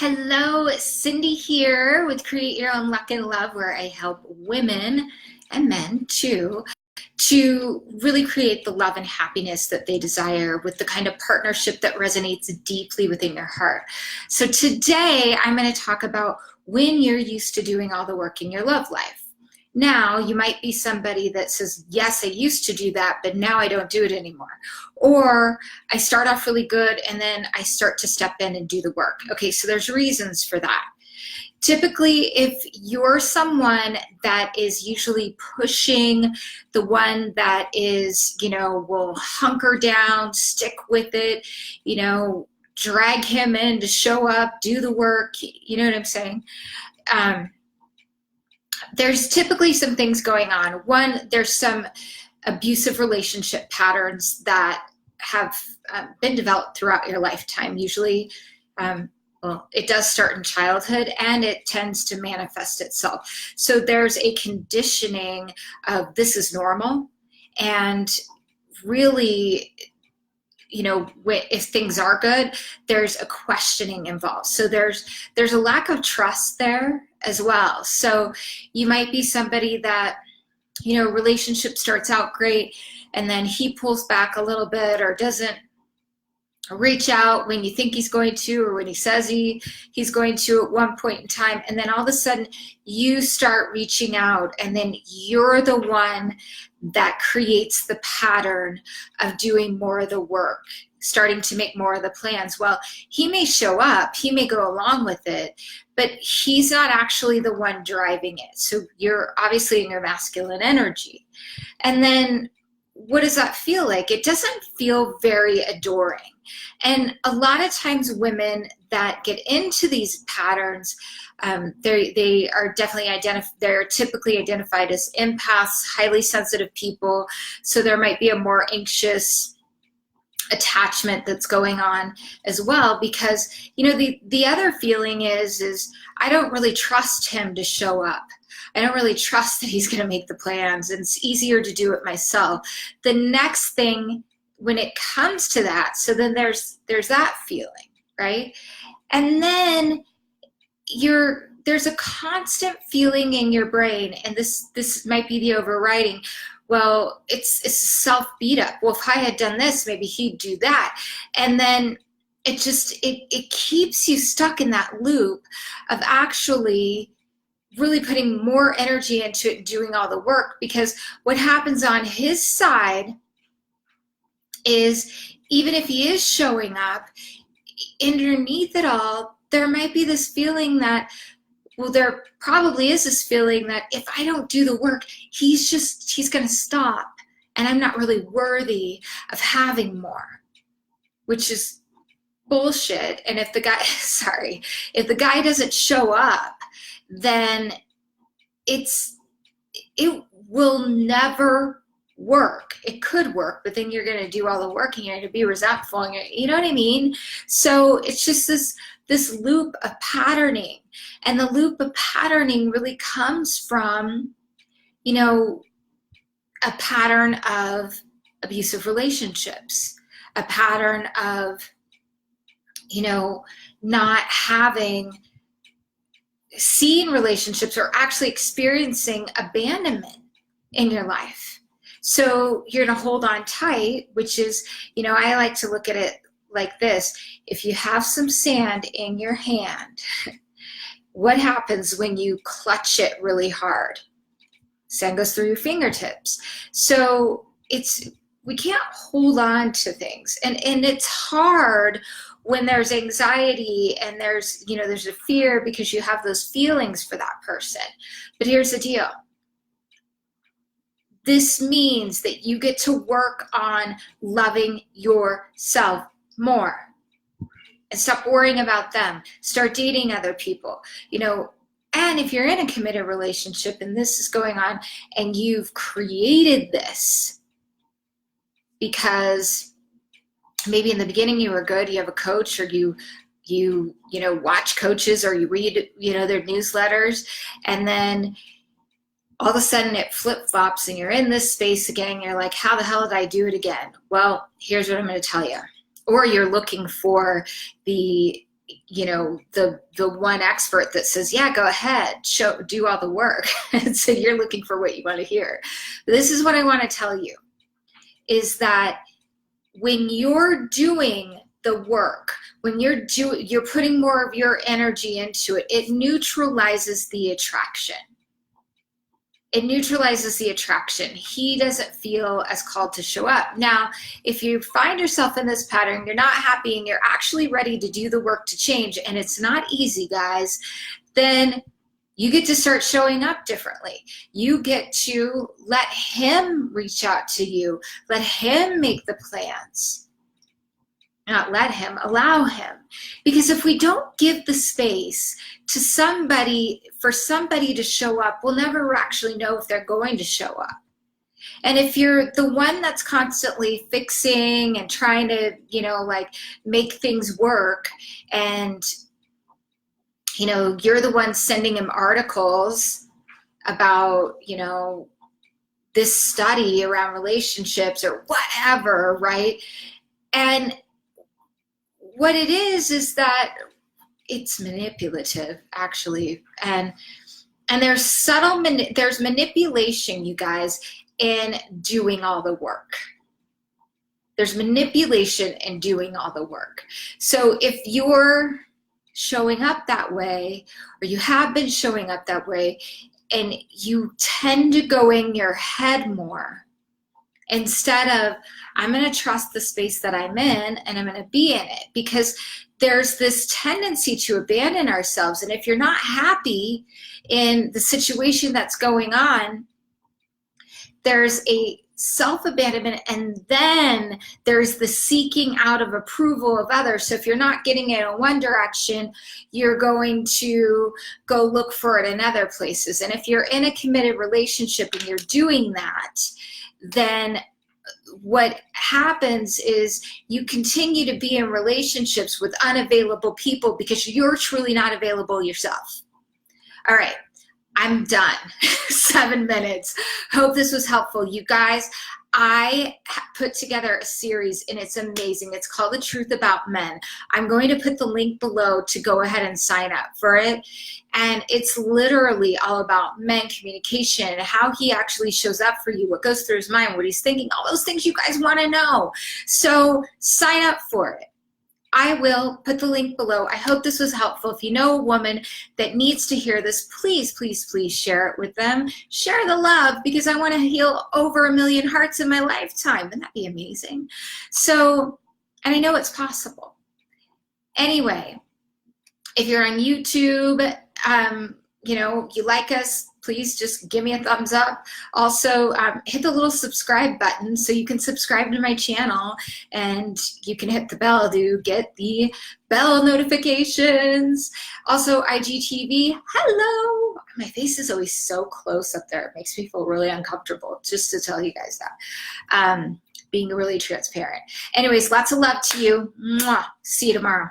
Hello, Cindy here with Create Your Own Luck and Love, where I help women and men too to really create the love and happiness that they desire with the kind of partnership that resonates deeply within your heart. So today I'm going to talk about when you're used to doing all the work in your love life. Now, you might be somebody that says, yes, I used to do that, but now I don't do it anymore. Or I start off really good and then I start to step in and do the work. Okay, so there's reasons for that. Typically, if you're someone that is usually pushing the one that is, will hunker down, stick with it, drag him in to show up, do the work, you know what I'm saying? There's typically some things going on. One, there's some abusive relationship patterns that have been developed throughout your lifetime. Usually, it does start in childhood and it tends to manifest itself. So there's a conditioning of this is normal, and really, if things are good, there's a questioning involved. So there's a lack of trust there as well. So you might be somebody that, relationship starts out great and then he pulls back a little bit or doesn't reach out when you think he's going to, or when he says he's going to at one point in time, and then all of a sudden you start reaching out, and then you're the one that creates the pattern of doing more of the work, starting to make more of the plans. Well, he may show up, he may go along with it, but he's not actually the one driving it. So you're obviously in your masculine energy. And then what does that feel like? It doesn't feel very adoring. And a lot of times women that get into these patterns, they are definitely they're typically identified as empaths, highly sensitive people. So there might be a more anxious attachment that's going on as well, because the other feeling is I don't really trust him to show up. I don't really trust that he's going to make the plans, and it's easier to do it myself. The next thing when it comes to that, so then there's that feeling, right? And then there's a constant feeling in your brain, and this might be the overriding. Well, it's a self beat up. Well, if I had done this, maybe he'd do that. And then it keeps you stuck in that loop of actually really putting more energy into it and doing all the work, because what happens on his side is, even if he is showing up, underneath it all, there might be this feeling that, well, there probably is this feeling that if I don't do the work, he's going to stop, and I'm not really worthy of having more, which is bullshit. And if the guy doesn't show up, then it will never work. It could work, but then you're going to do all the work and you're going to be resentful, and you know what I mean? So it's just this loop of patterning, and the loop of patterning really comes from, a pattern of abusive relationships, a pattern of, not having seen relationships or actually experiencing abandonment in your life. So you're going to hold on tight, which is, I like to look at it like this. If you have some sand in your hand, what happens when you clutch it really hard? Sand goes through your fingertips. So we can't hold on to things. And it's hard when there's anxiety and there's a fear, because you have those feelings for that person. But here's the deal. This means that you get to work on loving yourself more and stop worrying about them. Start dating other people, and if you're in a committed relationship and this is going on and you've created this because maybe in the beginning you were good, you have a coach, or you watch coaches, or you read, their newsletters, and then all of a sudden it flip-flops and you're in this space again, and you're like, how the hell did I do it again? Well, here's what I'm going to tell you. Or you're looking for the you know, the one expert that says, yeah, go ahead, do all the work. And so you're looking for what you want to hear. This is what I want to tell you, is that when you're doing the work, when you're putting more of your energy into it, it neutralizes the attraction. It neutralizes the attraction. He doesn't feel as called to show up. Now, if you find yourself in this pattern, you're not happy, and you're actually ready to do the work to change, and it's not easy, guys, then you get to start showing up differently. You get to let him reach out to you. Let him make the plans. Not let him, allow him. Because if we don't give the space to somebody, for somebody to show up, we'll never actually know if they're going to show up. And if you're the one that's constantly fixing and trying to, you know, like make things work, and, you know, you're the one sending him articles about, you know, this study around relationships or whatever, right? And what it is that it's manipulative, actually. And there's there's manipulation, you guys, in doing all the work. There's manipulation in doing all the work. So if you're showing up that way, or you have been showing up that way, and you tend to go in your head more, instead of, I'm going to trust the space that I'm in, and I'm going to be in it, because there's this tendency to abandon ourselves. And if you're not happy in the situation that's going on, there's a self-abandonment, and then there's the seeking out of approval of others. So if you're not getting it in one direction, you're going to go look for it in other places. And if you're in a committed relationship and you're doing that, then what happens is you continue to be in relationships with unavailable people because you're truly not available yourself. All right, I'm done. 7 minutes. Hope this was helpful. You guys, I put together a series, and it's amazing. It's called The Truth About Men. I'm going to put the link below to go ahead and sign up for it. And it's literally all about men, communication, and how he actually shows up for you, what goes through his mind, what he's thinking, all those things you guys want to know. So sign up for it. I will put the link below. I hope this was helpful. If you know a woman that needs to hear this, please, please, please share it with them. Share the love, because I want to heal over 1 million hearts in my lifetime. Wouldn't that be amazing? So, and I know it's possible. Anyway, if you're on YouTube, you know, you like us, please just give me a thumbs up. Also, hit the little subscribe button so you can subscribe to my channel, and you can hit the bell to get the bell notifications. Also, IGTV, hello. My face is always so close up there. It makes me feel really uncomfortable, just to tell you guys that. Being really transparent. Anyways, lots of love to you. Mwah. See you tomorrow.